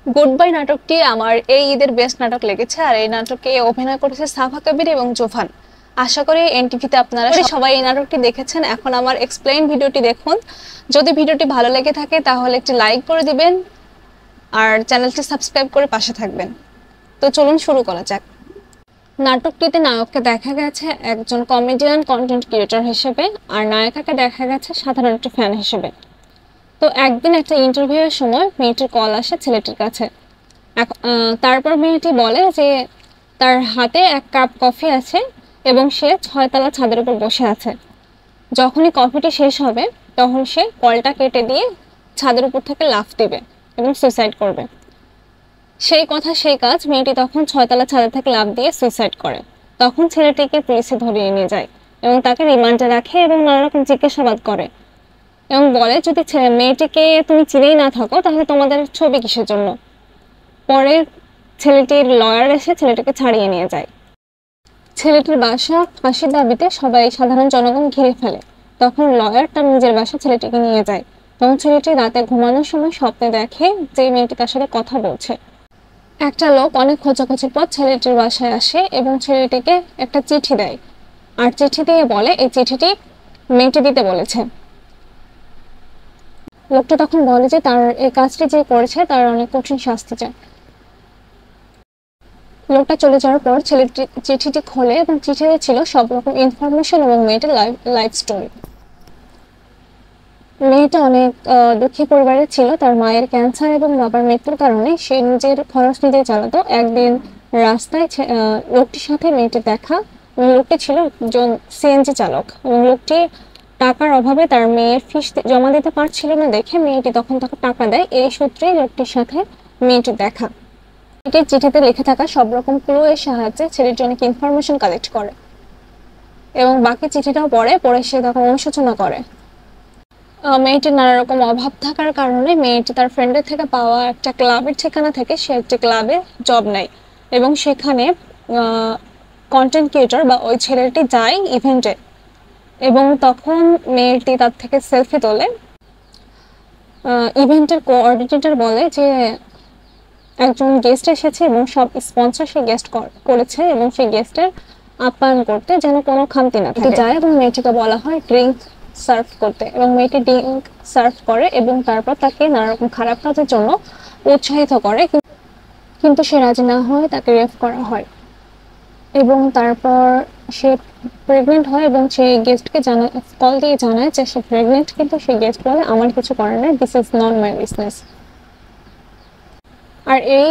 Good bye নাটকটি আমার এই ঈদের বেস্ট নাটক লেগেছে। আর এই নাটকে অভিনয় করেছে সাফা কবির এবং জোফান। আশা করি এনটিভিতে আপনারা সবাই এই নাটকটি দেখেছেন। এখন আমার এক্সপ্লেইন ভিডিওটি দেখুন। যদি ভিডিওটি ভালো লেগে থাকে তাহলে একটি লাইক করে দিবেন আর চ্যানেলটি সাবস্ক্রাইব করে পাশে থাকবেন। তো চলুন শুরু করা যাক। নাটকটিতে নায়ককে দেখা গেছে একজন কমেডিয়ান কন্টেন্ট ক্রিয়েটর হিসেবে, আর নায়িকাকে দেখা গেছে সাধারণ একটা ফ্যান হিসেবে। তো একদিন একটা ইন্টারভিউয়ের সময় মেয়েটির কল আসে ছেলেটির কাছে। তারপর মেয়েটি বলে যে তার হাতে এক কাপ কফি আছে এবং সে 6তলা ছাদের উপর বসে আছে। যখনই কফিটি শেষ হবে তখন সে কলটা কেটে দিয়ে ছাদের উপর থেকে লাফ দিবে এবং সুইসাইড করবে। সেই কথা সেই কাজ, মেয়েটি তখন 6তলা ছাদের থেকে লাফ দিয়ে সুইসাইড করে। তখন ছেলেটিকে পুলিশে ধরিয়ে নিয়ে যায় এবং তাকে রিমান্ডে রাখে এবং নানা রকম জিজ্ঞাসাবাদ করে এবং বলে যদি মেয়েটিকে তুমি চিনেই না থাকো তাহলে তোমাদের ছবি কিসের জন্য। পরে ছেলেটির লয়ার এসে ছেলেটিকে ছাড়িয়ে নিয়ে যায়। ছেলেটির বাসা ফাঁসির দাবিতে সবাই সাধারণ জনগণ ঘিরে ফেলে। তখন লয়ার তার নিজের বাসা ছেলেটিকে নিয়ে যায়। তখন ছেলেটি রাতে ঘুমানোর সময় স্বপ্নে দেখে যে মেয়েটি তার সাথে কথা বলছে। একটা লোক অনেক খোঁজাখুঁজির পর ছেলেটির বাসায় আসে এবং ছেলেটিকে একটা চিঠি দেয় আর চিঠি দিয়ে বলে এই চিঠিটি মেয়েটি দিতে বলেছে। লোকটা তখন বলে যে তার এই কাজটি যে করেছে তার অনেক কঠিন শাস্তি চায়। লোকটা চলে যাওয়ার পর ছেলেটি চিঠিটি খোলে এবং চিঠিতে ছিল সব রকম ইনফরমেশন এবং মেয়েটার লাইফ স্টোরি। মেয়েটা অনেক দুঃখী পরিবারের ছিল। তার মায়ের ক্যান্সার এবং বাবার মৃত্যুর কারণে সে নিজের খরচ নিজে চালাতো। একদিন রাস্তায় লোকটির সাথে মেয়েটির দেখা। লোকটি ছিল একজন সিএনজি চালক এবং লোকটি টাকার অভাবে তার মেয়ের ফিস জমা দিতে পারছিল না দেখে মেয়েটি তখন তাকে টাকা দেয়। এই সূত্রে লোকটির সাথে মেয়েটির দেখা। মেয়েটির চিঠিতে লিখে থাকা সব রকম ক্লু এর সাহায্যে ছেলেটি অনেক ইনফরমেশন কালেক্ট করে এবং বাকি চিঠিটাও পড়ে সে তখন অনুশোচনা করে। মেয়েটির নানা রকম অভাব থাকার কারণে মেয়েটি তার ফ্রেন্ডের থেকে পাওয়া একটা ক্লাবের ঠিকানা থেকে সে একটি ক্লাবে জব নেয় এবং সেখানে কন্টেন্ট ক্রিয়েটর বা ওই ছেলেটি যায় ইভেন্টে এবং তখন মেয়েটি তার থেকে সেলফি তোলে। ইভেন্টের কোঅর্ডিনেটর বলে যে একজন গেস্ট এসেছে এবং সব স্পন্সর সে গেস্ট করেছে এবং সেই গেস্টের আপ্যায়ন করতে যেন কোনো খামতি না থাকে। যায় এবং মেয়েটিকে বলা হয় ড্রিঙ্ক সার্ভ করতে এবং মেয়েটি ড্রিঙ্ক সার্ভ করে এবং তারপর তাকে নানা রকম খারাপ কাজের জন্য উৎসাহিত করে, কিন্তু সে রাজি না হয় তাকে রেপ করা হয় এবং তারপর সে প্রেগনেন্ট হয় এবং সে গেস্টকে কল দিয়ে জানায় যে সে প্রেগনেন্ট, কিন্তু সে গেস্ট বলে আমার কিছু করার নেই, this is not my business. আর এই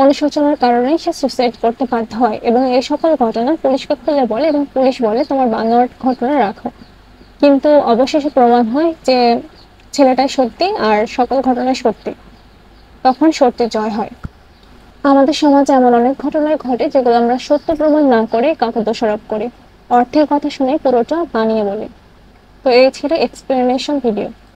অনুশোচনার কারণেই সে সুইসাইড করতে বাধ্য হয় এবং এই সকল ঘটনা পুলিশকে খুলে বলে এবং পুলিশ বলে তোমার বানোয়াট ঘটনা রাখো। কিন্তু অবশেষে প্রমাণ হয় যে ছেলেটাই সত্যি আর সকল ঘটনাই সত্যি। তখন সত্যি জয় হয়। আমাদের সমাজে এমন অনেক ঘটনায় ঘটে যেগুলো আমরা সত্য প্রমাণ না করে কাউকে দোষারোপ করি, অর্থের কথা শুনে পুরোটা বানিয়ে বলি। তো এই ছিল এক্সপ্লেনেশন ভিডিও।